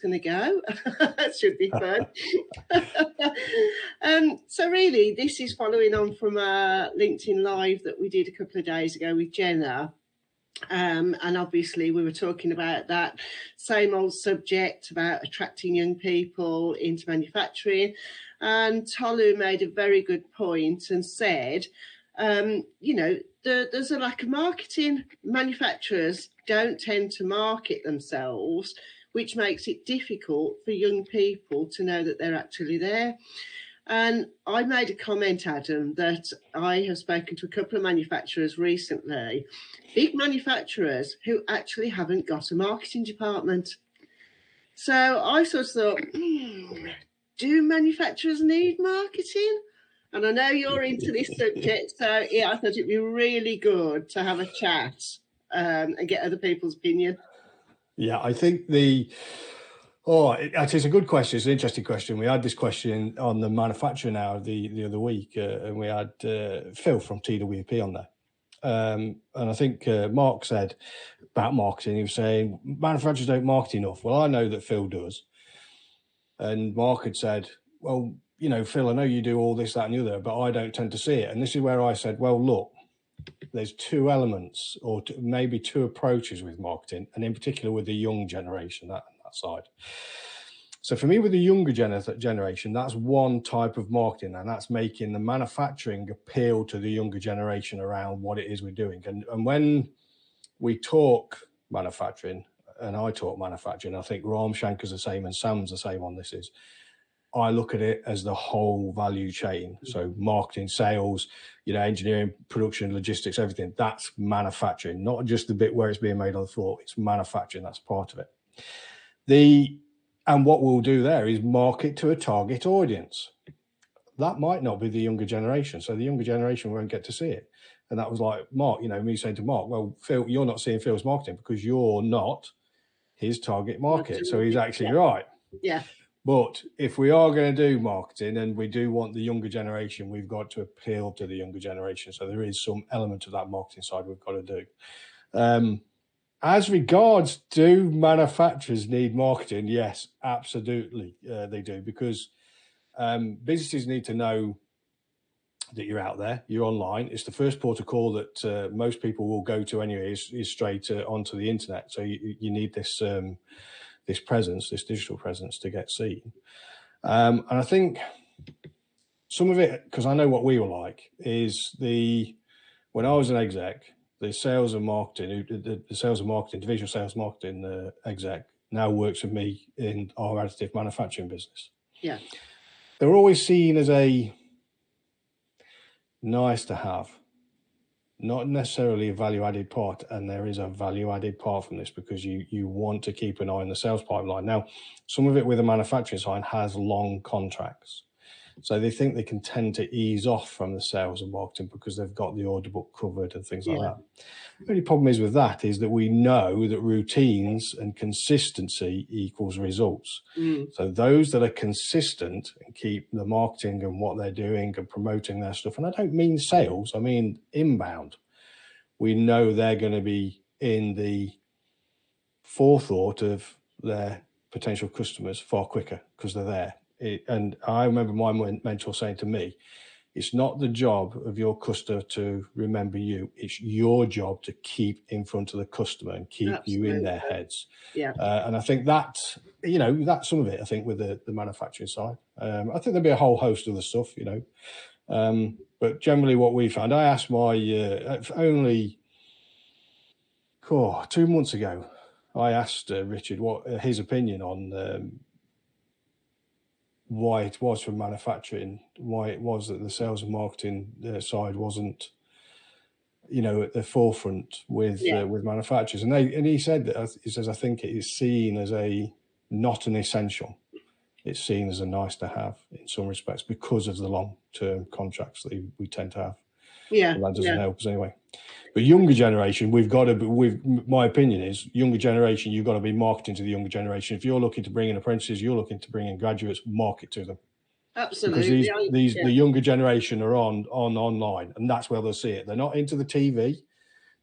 going to go. That should be fun. So really, this is following on from a LinkedIn Live that we did a couple of days ago with Jenna. And obviously we were talking about that same old subject about attracting young people into manufacturing. And Tolu made a very good point and said, there's a lack of marketing. Manufacturers don't tend to market themselves, which makes it difficult for young people to know that they're actually there. And I made a comment, Adam, that I have spoken to a couple of manufacturers recently, big manufacturers who actually haven't got a marketing department. So I sort of thought, do manufacturers need marketing? And I know you're into this subject, so yeah, I thought it'd be really good to have a chat and get other people's opinion. Yeah, I think actually, it's a good question. It's an interesting question. We had this question on the Manufacturing Hour the other week, and we had Phil from TWP on there. And I think Mark said about marketing, he was saying manufacturers don't market enough. Well, I know that Phil does. And Mark had said, well, Phil, I know you do all this, that, and the other, but I don't tend to see it. And this is where I said, well, look, there's two elements or maybe two approaches with marketing, and in particular with the young generation, that side. So for me, with the younger generation, that's one type of marketing, and that's making the manufacturing appeal to the younger generation around what it is we're doing. And when we talk manufacturing, and I talk manufacturing, I think Ram Shankar's the same and Sam's the same on this, is I look at it as the whole value chain. So marketing, sales, engineering, production, logistics, everything. That's manufacturing, not just the bit where it's being made on the floor. It's manufacturing. That's part of it. And what we'll do there is market to a target audience. That might not be the younger generation. So the younger generation won't get to see it. And that was like Mark, me saying to Mark, well, Phil, you're not seeing Phil's marketing because you're not his target market. So he's actually right. Yeah. But if we are going to do marketing and we do want the younger generation, we've got to appeal to the younger generation. So there is some element of that marketing side we've got to do. As regards, do manufacturers need marketing? Yes, absolutely, they do, because businesses need to know that you're out there, you're online. It's the first port of call that most people will go to anyway, is straight onto the internet. So you need this presence, this digital presence, to get seen. And I think some of it, because I know what we were like, is when I was an exec, the sales and marketing, the sales and marketing, divisional sales marketing exec now works with me in our additive manufacturing business. Yeah. They're always seen as a nice to have, not necessarily a value-added part, and there is a value-added part from this because you want to keep an eye on the sales pipeline. Now, some of it with the manufacturing side has long contracts, so they think they can tend to ease off from the sales and marketing because they've got the order book covered and things like that. The only problem is with that is that we know that routines and consistency equals results. So those that are consistent and keep the marketing and what they're doing and promoting their stuff, and I don't mean sales, I mean inbound, we know they're going to be in the forethought of their potential customers far quicker because they're there. And I remember my mentor saying to me, it's not the job of your customer to remember you. It's your job to keep in front of the customer and keep you in their heads. Yeah. And I think that's some of it, I think, with the manufacturing side. I think there'll be a whole host of other stuff, but generally what we found, I asked my, only 2 months ago, I asked Richard what his opinion on why it was for manufacturing, why it was that the sales and marketing side wasn't, at the forefront with manufacturers. And he said that, he says, I think it is seen as not an essential. It's seen as a nice to have in some respects because of the long-term contracts that we tend to have. Yeah, and that doesn't help us anyway. But younger generation, my opinion is, younger generation, you've got to be marketing to the younger generation. If you're looking to bring in apprentices, you're looking to bring in graduates, market to them. Absolutely. Because the younger generation are on online, and that's where they'll see it. They're not into the TV.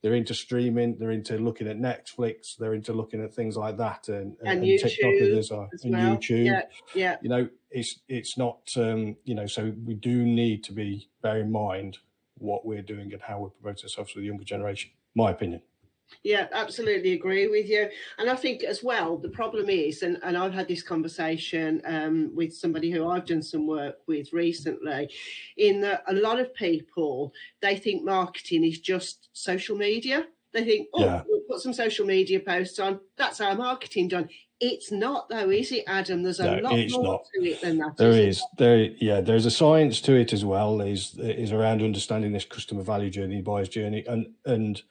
they're into streaming, they're into looking at Netflix, they're into looking at things like that, and YouTube TikTok as well, and well. YouTube. Yeah. You know, it's not you know, so we do need to be bear in mind what we're doing and how we promote ourselves to the younger generation. My opinion. Yeah, absolutely agree with you. And I think as well, the problem is, and I've had this conversation with somebody who I've done some work with recently, in that a lot of people, they think marketing is just social media. They think, oh, we'll put some social media posts on. That's our marketing done. It's not though, is it, Adam? There's a lot more to it than that. There's a science to it as well, is around understanding this customer value journey, buyer's journey, and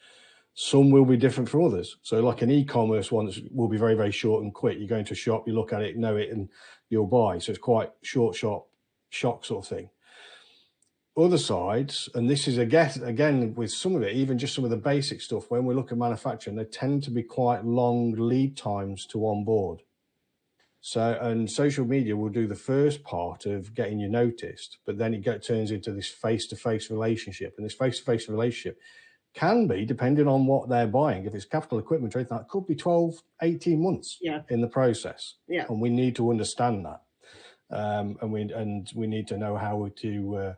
some will be different for others. So like an e-commerce one will be very, very short and quick. You go into a shop, you look at it, know it, and you'll buy. So it's quite short, sharp, shock sort of thing. Other sides, and this is again with some of it, even just some of the basic stuff, when we look at manufacturing, they tend to be quite long lead times to onboard. So, and social media will do the first part of getting you noticed, but then it turns into this face-to-face relationship. And this face-to-face relationship can be, depending on what they're buying, if it's capital equipment or anything, that could be 12, 18 months in the process. Yeah. And we need to understand that. And we need to know how to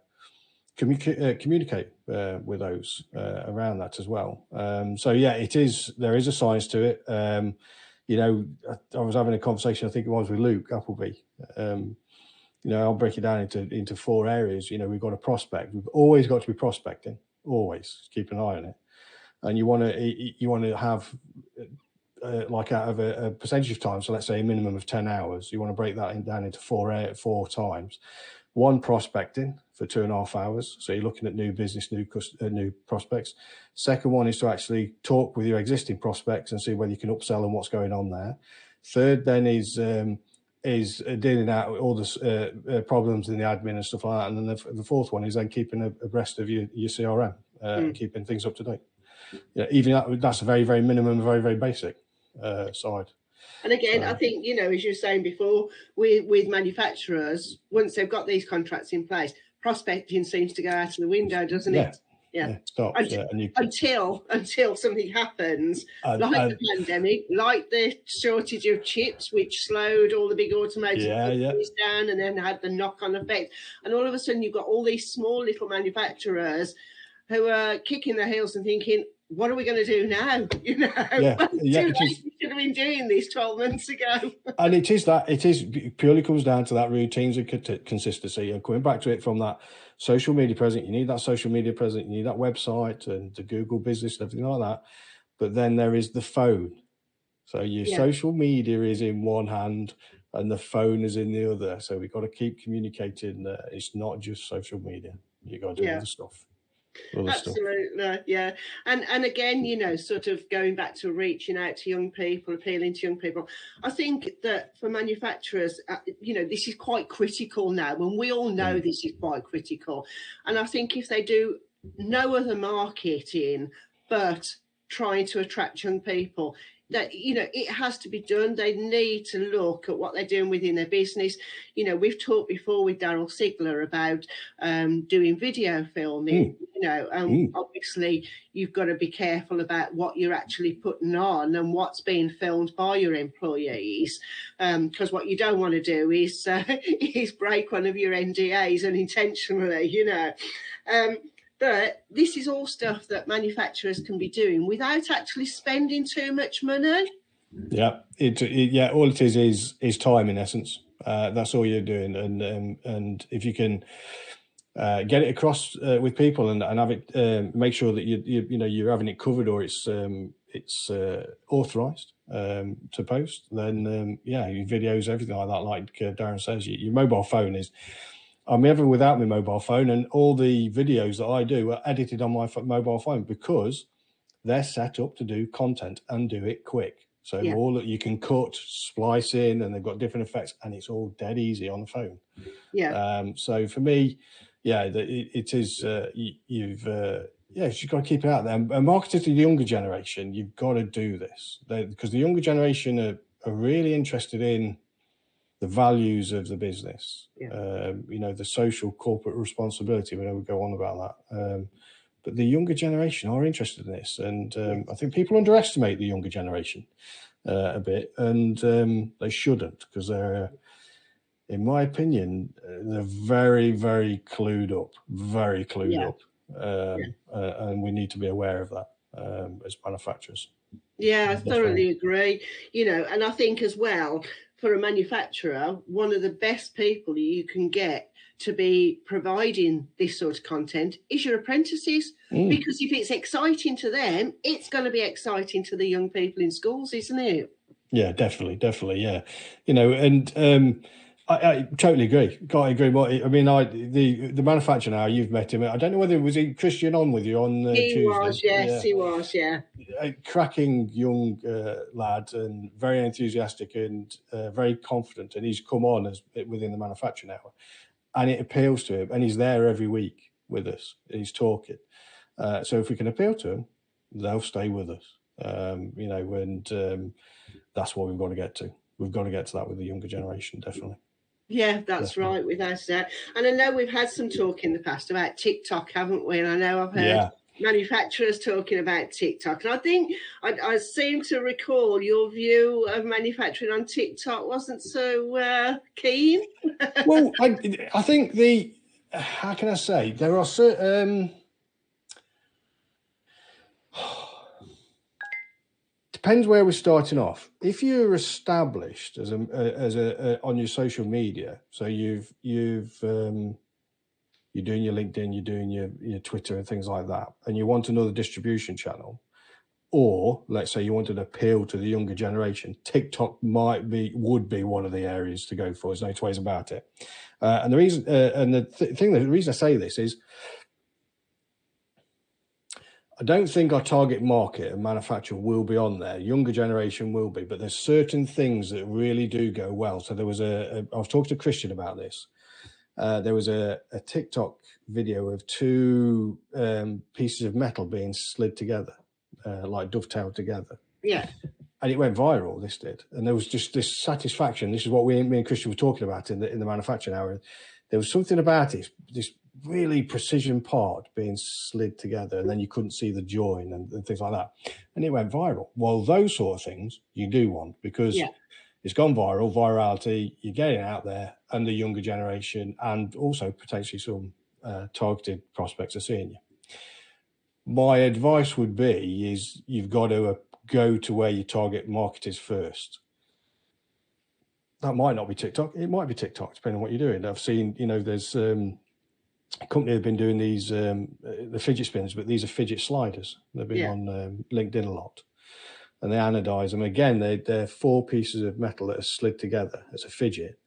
communicate with those around that as well. So yeah, there is a science to it. You know, I was having a conversation, I think it was with Luke Appleby. You know, I'll break it down into 4 areas. You know, we've got to prospect. We've always got to be prospecting. Always keep an eye on it, and you want to have like out of a percentage of time. So let's say a minimum of 10 hours. You want to break that down into 4 times. 1 prospecting for 2.5 hours. So you're looking at new business, new prospects. Second one is to actually talk with your existing prospects and see whether you can upsell and what's going on there. Third then is dealing out with all the problems in the admin and stuff like that. And then the fourth one is then keeping abreast of your CRM, keeping things up to date. Yeah, even that's a very, very minimum, very, very basic side. And again, I think, you know, as you were saying before, with manufacturers, once they've got these contracts in place, prospecting seems to go out of the window, doesn't it? Yeah, stops, until something happens, like the pandemic, like the shortage of chips, which slowed all the big automotive companies down, and then had the knock-on effect. And all of a sudden, you've got all these small little manufacturers who are kicking their heels and thinking, what are we going to do now? You know, we should have been doing this 12 months ago. And it purely comes down to that routines and consistency. And coming back to it from that social media presence, you need that social media presence, you need that website and the Google business and everything like that. But then there is the phone. So your social media is in one hand and the phone is in the other. So we've got to keep communicating. It's not just social media. You've got to do other stuff. Absolutely, yeah. And again, you know, sort of going back to reaching out to young people, appealing to young people, I think that for manufacturers, you know, this is quite critical now, and we all know this is quite critical. And I think if they do no other marketing but trying to attract young people, that, you know, it has to be done. They need to look at what they're doing within their business. You know, we've talked before with Daryl Sigler about doing video filming, you know, obviously you've got to be careful about what you're actually putting on and what's being filmed by your employees, because what you don't want to do is break one of your NDAs unintentionally, you know. But this is all stuff that manufacturers can be doing without actually spending too much money. Yeah, all it is time in essence. That's all you're doing, and if you can get it across with people and have it, make sure that you're having it covered or it's authorized to post, then your videos, everything like that. Like Darren says, your mobile phone is. I'm ever without my mobile phone, and all the videos that I do are edited on my mobile phone because they're set up to do content and do it quick. So all that you can cut, splice in, and they've got different effects, and it's all dead easy on the phone. Yeah. So for me, it is. You've got to keep it out there. And marketing to the younger generation, you've got to do this because the younger generation are really interested in the values of the business, you know, the social corporate responsibility. We know we go on about that, but the younger generation are interested in this, and I think people underestimate the younger generation a bit, and they shouldn't, because they're, in my opinion, they're very, very clued up, and we need to be aware of that as manufacturers. Yeah, I thoroughly agree. You know, and I think as well, for a manufacturer, one of the best people you can get to be providing this sort of content is your apprentices. Because if it's exciting to them, it's going to be exciting to the young people in schools, isn't it? Yeah, definitely, yeah. You know, and I totally agree. Can't agree more. I mean, the manufacturer now, you've met him. I don't know whether was he Christian on with you on Tuesday. Was, yes, he was, yeah. A cracking young lad, and very enthusiastic and very confident. And he's come on as within the manufacturer now, and it appeals to him. And he's there every week with us. He's talking. So if we can appeal to them, they'll stay with us. You know, and that's what we've got to get to. We've got to get to that with the younger generation, definitely. Yeah, that's right, without a doubt. And I know we've had some talk in the past about TikTok, haven't we? And I know I've heard manufacturers talking about TikTok. And I think I seem to recall your view of manufacturing on TikTok wasn't so keen. Well, I think how can I say, there are certain... depends where we're starting off. If you're established as a on your social media, so you're doing your LinkedIn, you're doing your Twitter and things like that, and you want another distribution channel, or let's say you want to appeal to the younger generation, TikTok would be one of the areas to go for. There's no two ways about it. And the reason, the reason I say this is, I don't think our target market and manufacturer will be on there. Younger generation will be, but there's certain things that really do go well. So there was I was talking to Christian about this. There was a TikTok video of two pieces of metal being slid together, like dovetailed together. Yeah. And it went viral, this did. And there was just this satisfaction. This is what me and Christian were talking about in the manufacturing hour. There was something about it, this really precision part being slid together, and then you couldn't see the join and things like that. And it went viral. Well, those sort of things you do want, because it's gone viral, virality, you're getting out there, and the younger generation, and also potentially some targeted prospects are seeing you. My advice would be is you've got to go to where your target market is first. That might not be TikTok. It might be TikTok, depending on what you're doing. I've seen, you know, there's a company have been doing these, the fidget spinners, but these are fidget sliders. They've been on LinkedIn a lot. And they anodize them. Again, they're four pieces of metal that are slid together as a fidget.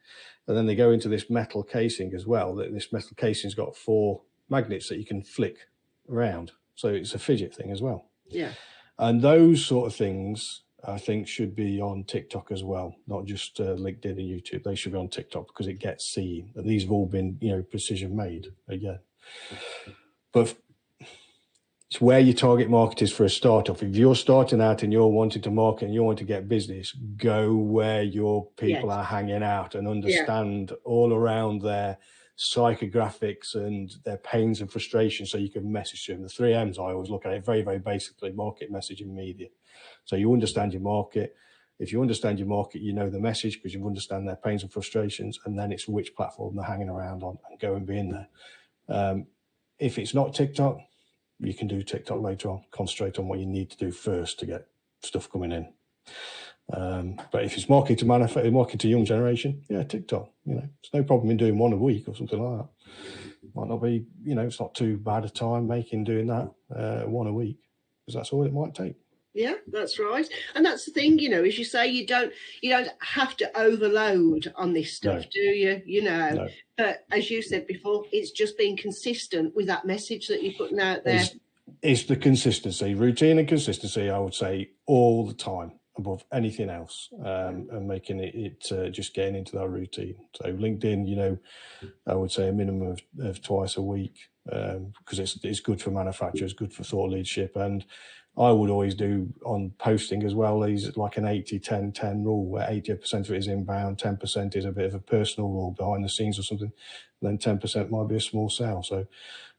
And then they go into this metal casing as well. This metal casing's got four magnets that you can flick around. So it's a fidget thing as well. Yeah. And those sort of things, I think, should be on TikTok as well, not just LinkedIn and YouTube. They should be on TikTok because it gets seen. And these have all been, you know, precision made again. But it's where your target market is for a startup. If you're starting out and you're wanting to market and you want to get business, go where your people are hanging out and understand all around their psychographics and their pains and frustrations, so you can message to them. The 3 M's, I always look at it very, very basically: market, message, and media. So you understand your market. If you understand your market, you know the message because you understand their pains and frustrations, and then it's which platform they're hanging around on, and go and be in there. If it's not TikTok, you can do TikTok later on. Concentrate on what you need to do first to get stuff coming in. But if it's marketing to manufacture, marketing to young generation, TikTok. You know, it's no problem in doing one a week or something like that. Might not be, you know, it's not too bad a time doing that one a week, because that's all it might take. Yeah, that's right. And that's the thing, you know, as you say, you don't have to overload on this stuff, do you? You know, no. But as you said before, it's just being consistent with that message that you're putting out there. It's the consistency, routine and consistency, I would say, all the time above anything else, and making it just getting into that routine. So LinkedIn, you know, I would say a minimum of twice a week, because it's good for manufacturers, good for thought leadership, and I would always do on posting as well. Is like an 80-10-10 rule, where 80% of it is inbound, 10% is a bit of a personal or behind the scenes or something, and then 10% might be a small sale. So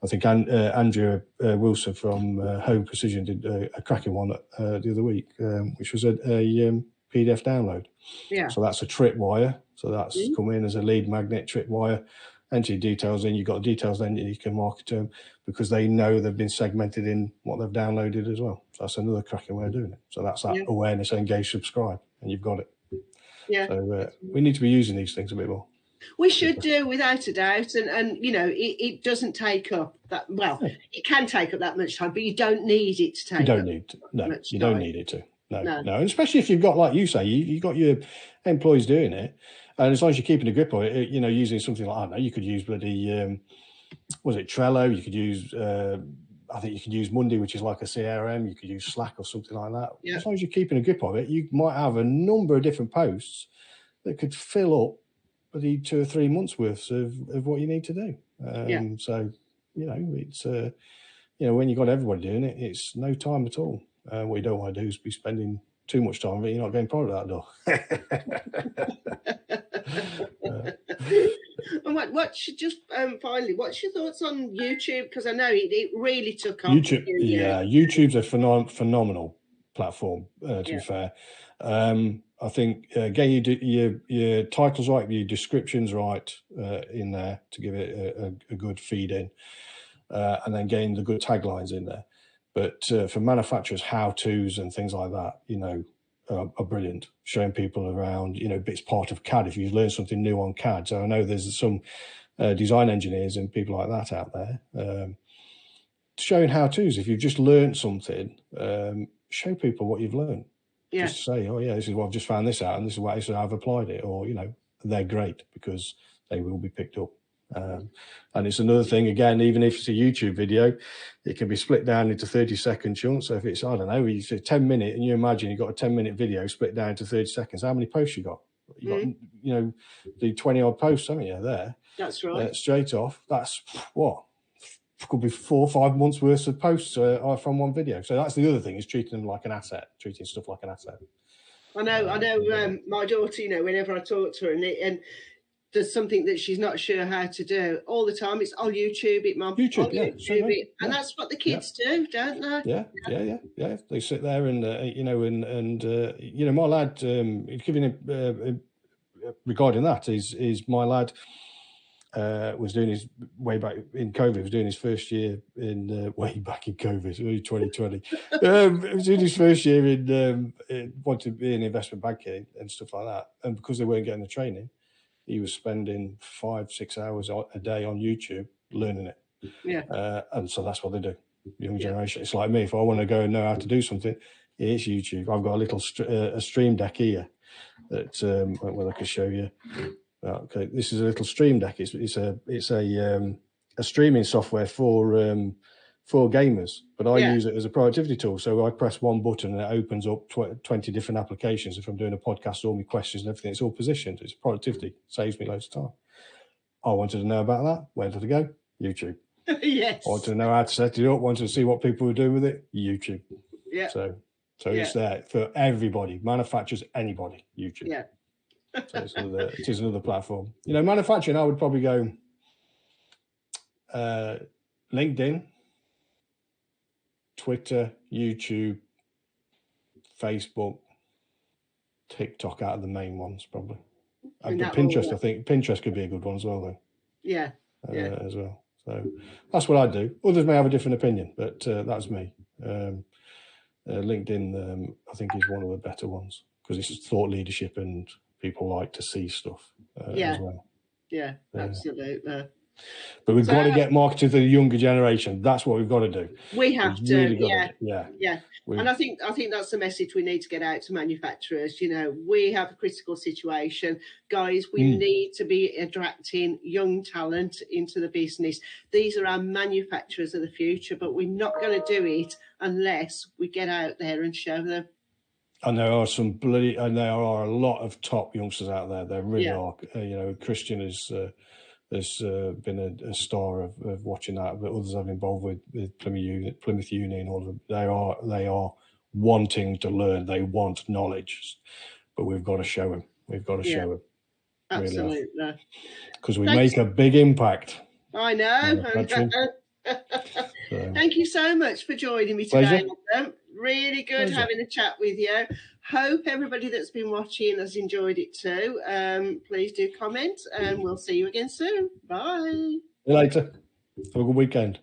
I think Andrea Wilson from Home Precision did a cracking one the other week, which was a PDF download. Yeah. So that's a tripwire. So that's come in as a lead magnet tripwire. Enter your details in. You've got the details then you can market to them, because they know they've been segmented in what they've downloaded as well. So that's another cracking way of doing it. So that's that awareness, engage, subscribe, and you've got it. Yeah. So we need to be using these things a bit more. We should do, without a doubt. And you know, it doesn't take up that, well, it can take up that much time, but you don't need it to take You don't need to. No, much you time. don't need it to. No. And especially if you've got, like you say, you've got your employees doing it, and as long as you're keeping a grip on it, you know, using something like, I don't know, you could use bloody, was it Trello? You could use, I think you could use Monday, which is like a CRM. You could use Slack or something like that. Yeah. As long as you're keeping a grip of it, you might have a number of different posts that could fill up the 2 or 3 months worth of what you need to do. So, you know, it's, you know, when you've got everybody doing it, it's no time at all. What you don't want to do is be spending too much time, but you're not getting product out the door. And what should just finally, what's your thoughts on YouTube? Because I know it really took off. YouTube, YouTube's a phenomenal platform. To be fair, I think getting your titles right, your descriptions right in there to give it a good feed in, and then getting the good taglines in there. But for manufacturers, how-tos and things like that, you know, are brilliant. Showing people around, you know, it's part of CAD. If you learn something new on CAD, so I know there's some design engineers and people like that out there showing how-tos. If you've just learned something, show people what you've learned. Yeah. Just say, oh yeah, this is what I've just found this out, and this is what I've applied it. Or, you know, they're great because they will be picked up. And it's another thing, again, even if it's a YouTube video, it can be split down into 30-second chunks. So if it's, I don't know, you say 10-minute, and you imagine you've got a 10-minute video split down into 30 seconds, how many posts you got? You got, you know, the 20-odd posts, haven't you, there? That's right. Straight off, that's what? Could be 4 or 5 months worth of posts from one video. So that's the other thing, is treating them like an asset, treating stuff like an asset. I know. My daughter, you know, whenever I talk to her, and there's something that she's not sure how to do, all the time it's, I'll YouTube it, Mum. YouTube, YouTube it. And that's what the kids do, don't they? Yeah. They sit there and you know, and you know, my lad, giving regarding that is my lad was doing his way back in COVID. Was doing his first year in way back in COVID, 2020. He was doing his first year in wanted to be in investment banking and stuff like that. And because they weren't getting the training, he was spending 5-6 hours a day on YouTube learning it. Yeah. And so that's what they do. Young generation. It's like me. If I want to go and know how to do something, it's YouTube. I've got a little a Stream Deck here that well, I can show you. Okay, this is a little Stream Deck. It's a streaming software for gamers, but I use it as a productivity tool. So I press one button and it opens up 20 different applications. If I'm doing a podcast, all my questions and everything, it's all positioned. It's productivity, saves me loads of time. I wanted to know about that. Where did I go? YouTube. Yes. I wanted to know how to set it up. Wanted to see what people would do with it. YouTube. Yeah. So it's there for everybody, manufacturers, anybody. YouTube. Yeah. So it is another platform. You know, manufacturing, I would probably go LinkedIn, Twitter, YouTube, Facebook, TikTok out of the main ones, probably. And Pinterest, I think Pinterest could be a good one as well, though. Yeah. As well. So that's what I do. Others may have a different opinion, but that's me. LinkedIn, I think, is one of the better ones because it's thought leadership and people like to see stuff as well. Yeah, absolutely. But we've got to get marketing to the younger generation. That's what we've got to do. We have to, really yeah. And I think that's the message we need to get out to manufacturers. You know, we have a critical situation, guys. We need to be attracting young talent into the business. These are our manufacturers of the future, but we're not going to do it unless we get out there and show them. And there are there are a lot of top youngsters out there. There really are. You know, Christian is has been a star of watching that, but others I've involved with Plymouth Uni and all of them. They are wanting to learn. They want knowledge, but we've got to show them. We've got to show them. Absolutely. Because we make a big impact. I know. Thank you so much for joining me today. Really good having a chat with you. Hope everybody that's been watching has enjoyed it too. Please do comment, and we'll see you again soon. Bye. See you later. Have a good weekend.